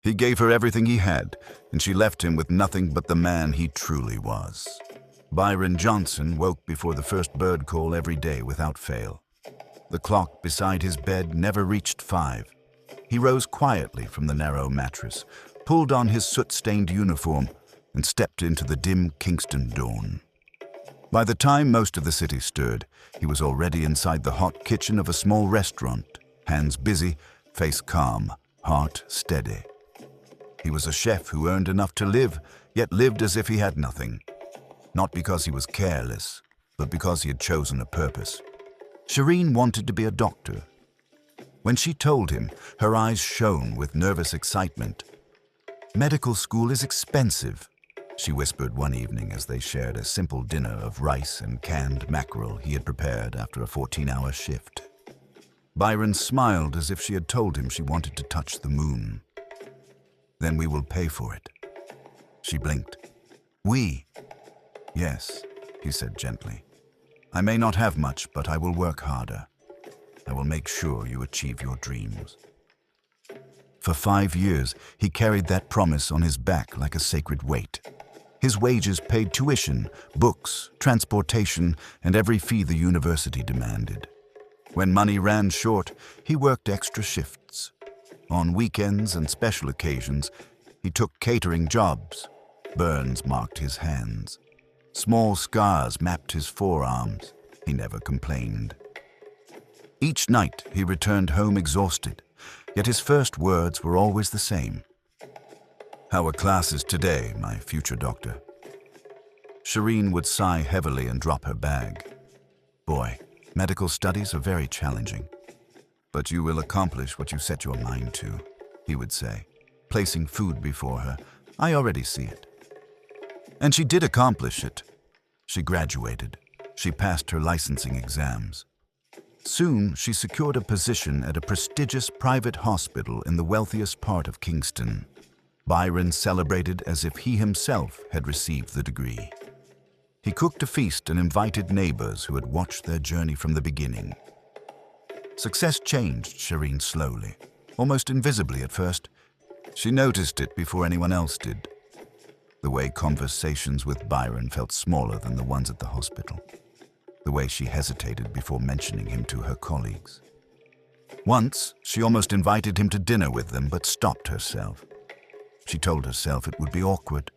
He gave her everything he had, and she left him with nothing but the man he truly was. Byron Johnson woke before the first bird call every day without fail. The clock beside his bed never reached 5. He rose quietly from the narrow mattress, pulled on his soot-stained uniform, and stepped into the dim Kingston dawn. By the time most of the city stirred, he was already inside the hot kitchen of a small restaurant, hands busy, face calm, heart steady. He was a chef who earned enough to live, yet lived as if he had nothing. Not because he was careless, but because he had chosen a purpose. Shireen wanted to be a doctor. When she told him, her eyes shone with nervous excitement. "Medical school is expensive," she whispered one evening as they shared a simple dinner of rice and canned mackerel he had prepared after a 14-hour shift. Byron smiled as if she had told him she wanted to touch the moon. "Then we will pay for it." She blinked. "We?" "Yes," he said gently. "I may not have much, but I will work harder. I will make sure you achieve your dreams." For 5 years, he carried that promise on his back like a sacred weight. His wages paid tuition, books, transportation, and every fee the university demanded. When money ran short, he worked extra shifts. On weekends and special occasions, he took catering jobs. Burns marked his hands. Small scars mapped his forearms. He never complained. Each night, he returned home exhausted, yet his first words were always the same. "How are classes today, my future doctor?" Shireen would sigh heavily and drop her bag. "Boy, medical studies are very challenging. But you will accomplish what you set your mind to," he would say, placing food before her. "I already see it." And she did accomplish it. She graduated. She passed her licensing exams. Soon, she secured a position at a prestigious private hospital in the wealthiest part of Kingston. Byron celebrated as if he himself had received the degree. He cooked a feast and invited neighbors who had watched their journey from the beginning. Success changed Shireen slowly, almost invisibly at first. She noticed it before anyone else did. The way conversations with Byron felt smaller than the ones at the hospital. The way she hesitated before mentioning him to her colleagues. Once, she almost invited him to dinner with them, but stopped herself. She told herself it would be awkward.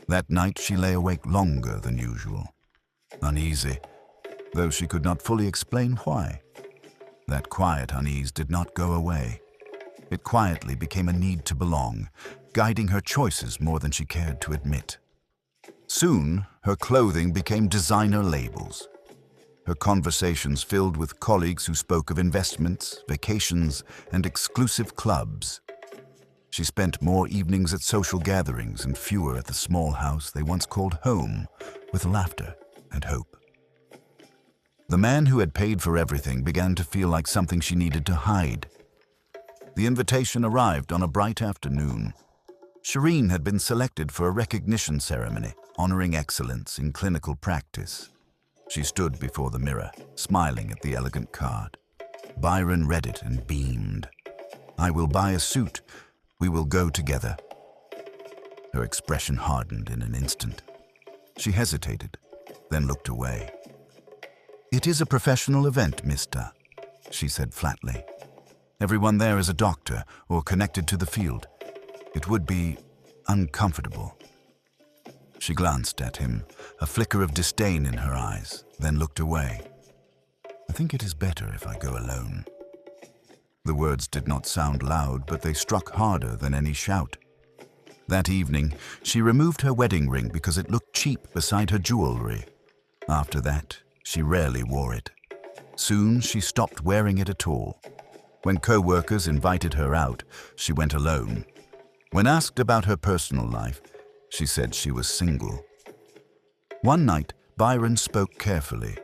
That night, she lay awake longer than usual. Uneasy, though she could not fully explain why. That quiet unease did not go away. It quietly became a need to belong, guiding her choices more than she cared to admit. Soon, her clothing became designer labels. Her conversations filled with colleagues who spoke of investments, vacations, and exclusive clubs. She spent more evenings at social gatherings and fewer at the small house they once called home, with laughter and hope. The man who had paid for everything began to feel like something she needed to hide. The invitation arrived on a bright afternoon. Shireen had been selected for a recognition ceremony, honoring excellence in clinical practice. She stood before the mirror, smiling at the elegant card. Byron read it and beamed. "I will buy a suit. We will go together." Her expression hardened in an instant. She hesitated, then looked away. "It is a professional event, mister," she said flatly. "Everyone there is a doctor or connected to the field. It would be uncomfortable." She glanced at him, a flicker of disdain in her eyes, then looked away. "I think it is better if I go alone." The words did not sound loud, but they struck harder than any shout. That evening, she removed her wedding ring because it looked cheap beside her jewelry. After that, she rarely wore it. Soon, she stopped wearing it at all. When co-workers invited her out, she went alone. When asked about her personal life, she said she was single. One night, Byron spoke carefully.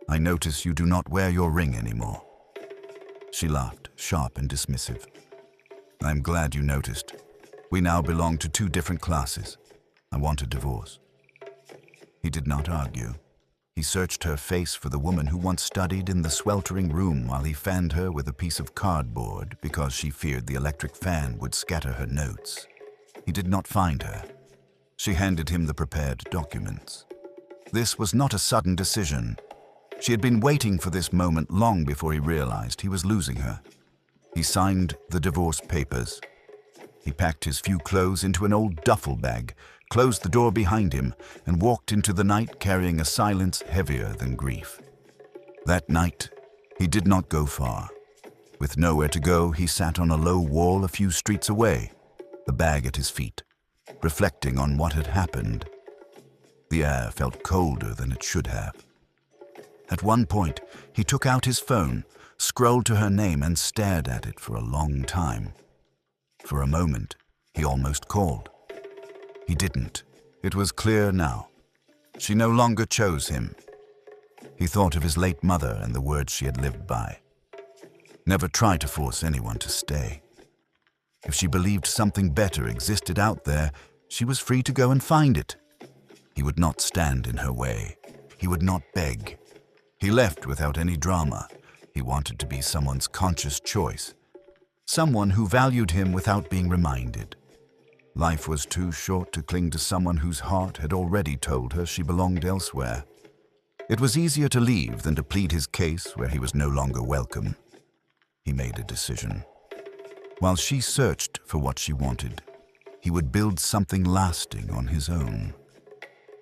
"I notice you do not wear your ring anymore." She laughed, sharp and dismissive. "I'm glad you noticed. We now belong to 2 different classes. I want a divorce." He did not argue. He searched her face for the woman who once studied in the sweltering room while he fanned her with a piece of cardboard because she feared the electric fan would scatter her notes. He did not find her. She handed him the prepared documents. This was not a sudden decision. She had been waiting for this moment long before he realized he was losing her. He signed the divorce papers. He packed his few clothes into an old duffel bag, closed the door behind him, and walked into the night carrying a silence heavier than grief. That night, he did not go far. With nowhere to go, he sat on a low wall a few streets away, the bag at his feet, reflecting on what had happened. The air felt colder than it should have. At one point, he took out his phone, scrolled to her name, and stared at it for a long time. For a moment, he almost called. He didn't. It was clear now. She no longer chose him. He thought of his late mother and the words she had lived by. Never try to force anyone to stay. If she believed something better existed out there, she was free to go and find it. He would not stand in her way. He would not beg. He left without any drama. He wanted to be someone's conscious choice. Someone who valued him without being reminded. Life was too short to cling to someone whose heart had already told her she belonged elsewhere. It was easier to leave than to plead his case where he was no longer welcome. He made a decision. While she searched for what she wanted, he would build something lasting on his own.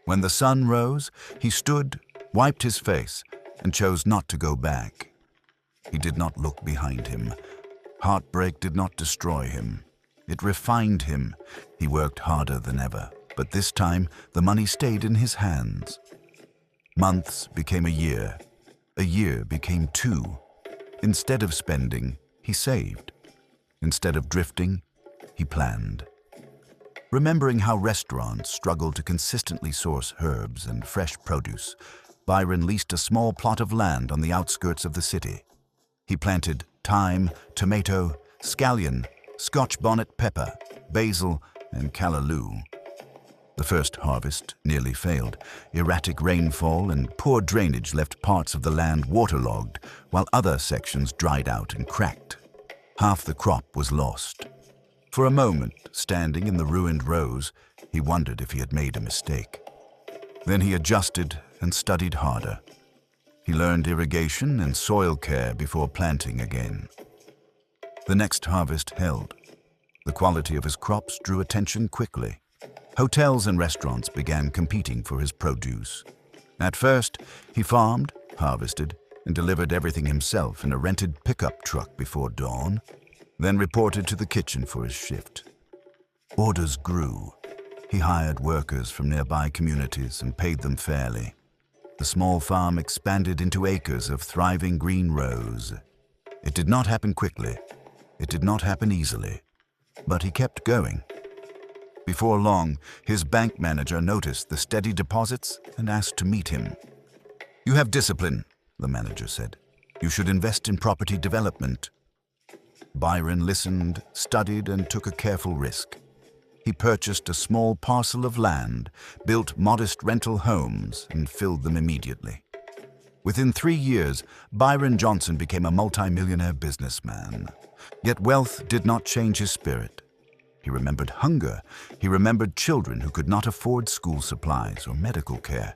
When the sun rose, he stood, wiped his face, and chose not to go back. He did not look behind him. Heartbreak did not destroy him. It refined him. He worked harder than ever, but this time the money stayed in his hands. Months became a year became 2. Instead of spending, he saved. Instead of drifting, he planned. Remembering how restaurants struggle to consistently source herbs and fresh produce, Byron leased a small plot of land on the outskirts of the city. He planted thyme, tomato, scallion, Scotch bonnet pepper, basil, and callaloo. The first harvest nearly failed. Erratic rainfall and poor drainage left parts of the land waterlogged, while other sections dried out and cracked. Half the crop was lost. For a moment, standing in the ruined rows, he wondered if he had made a mistake. Then he adjusted and studied harder. He learned irrigation and soil care before planting again. The next harvest held. The quality of his crops drew attention quickly. Hotels and restaurants began competing for his produce. At first, he farmed, harvested, and delivered everything himself in a rented pickup truck before dawn, then reported to the kitchen for his shift. Orders grew. He hired workers from nearby communities and paid them fairly. The small farm expanded into acres of thriving green rows. It did not happen quickly. It did not happen easily. But he kept going. Before long, his bank manager noticed the steady deposits and asked to meet him. "You have discipline," the manager said. "You should invest in property development." Byron listened, studied, and took a careful risk. He purchased a small parcel of land, built modest rental homes, and filled them immediately. Within 3 years, Byron Johnson became a multi-millionaire businessman. Yet wealth did not change his spirit. He remembered hunger. He remembered children who could not afford school supplies or medical care.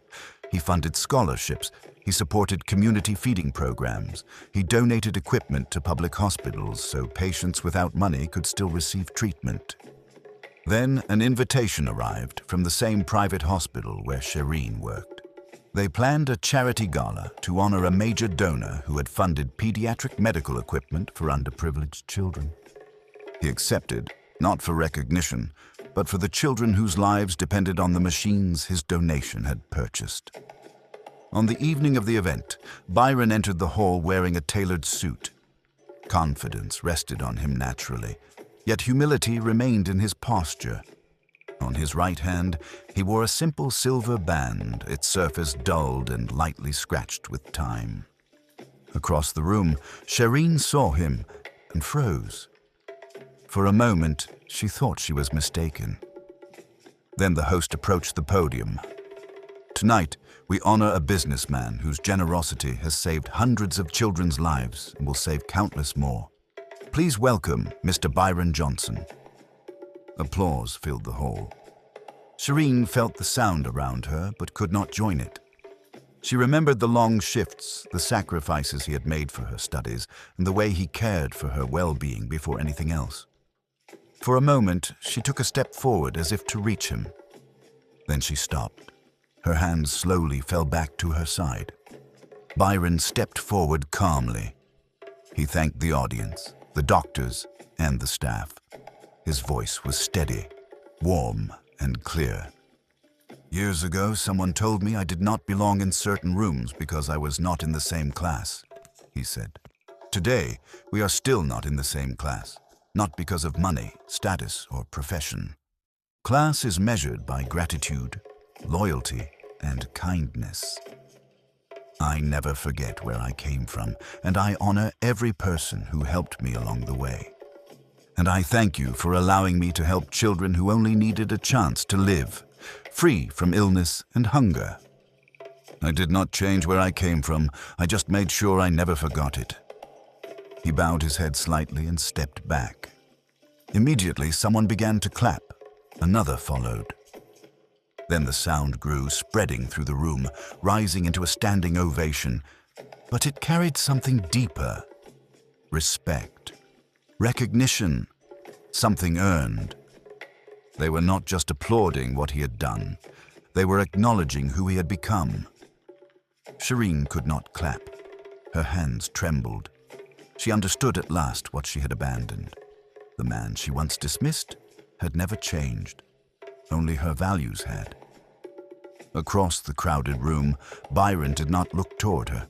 He funded scholarships. He supported community feeding programs. He donated equipment to public hospitals so patients without money could still receive treatment. Then an invitation arrived from the same private hospital where Shireen worked. They planned a charity gala to honor a major donor who had funded pediatric medical equipment for underprivileged children. He accepted, not for recognition, but for the children whose lives depended on the machines his donation had purchased. On the evening of the event, Byron entered the hall wearing a tailored suit. Confidence rested on him naturally, yet humility remained in his posture. On his right hand, he wore a simple silver band, its surface dulled and lightly scratched with time. Across the room, Shireen saw him and froze. For a moment, she thought she was mistaken. Then the host approached the podium. Tonight, we honor a businessman whose generosity has saved hundreds of children's lives and will save countless more. Please welcome Mr. Byron Johnson. Applause filled the hall. Shireen felt the sound around her but could not join it. She remembered the long shifts, the sacrifices he had made for her studies, and the way he cared for her well-being before anything else. For a moment, she took a step forward as if to reach him. Then she stopped. Her hands slowly fell back to her side. Byron stepped forward calmly. He thanked the audience, the doctors, and the staff. His voice was steady, warm, and clear. Years ago, someone told me I did not belong in certain rooms because I was not in the same class, he said. Today, we are still not in the same class, not because of money, status, or profession. Class is measured by gratitude, loyalty, and kindness. I never forget where I came from, and I honor every person who helped me along the way. And I thank you for allowing me to help children who only needed a chance to live, free from illness and hunger. I did not change where I came from, I just made sure I never forgot it. He bowed his head slightly and stepped back. Immediately, someone began to clap. Another followed. Then the sound grew, spreading through the room, rising into a standing ovation. But it carried something deeper. Respect. Recognition. Something earned. They were not just applauding what he had done. They were acknowledging who he had become. Shireen could not clap. Her hands trembled. She understood at last what she had abandoned. The man she once dismissed had never changed. Only her values had. Across the crowded room, Byron did not look toward her.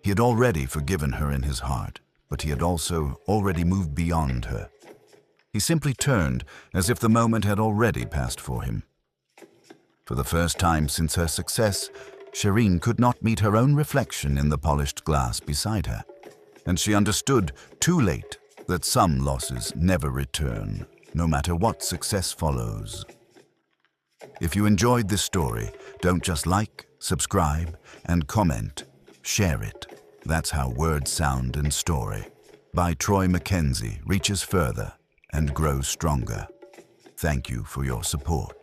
He had already forgiven her in his heart, but he had also already moved beyond her. He simply turned as if the moment had already passed for him. For the first time since her success, Shireen could not meet her own reflection in the polished glass beside her, and she understood too late that some losses never return, no matter what success follows. If you enjoyed this story, don't just like, subscribe, and comment. Share it. That's how Word, Sound, and Story by Troy Mackenzie reaches further and grows stronger. Thank you for your support.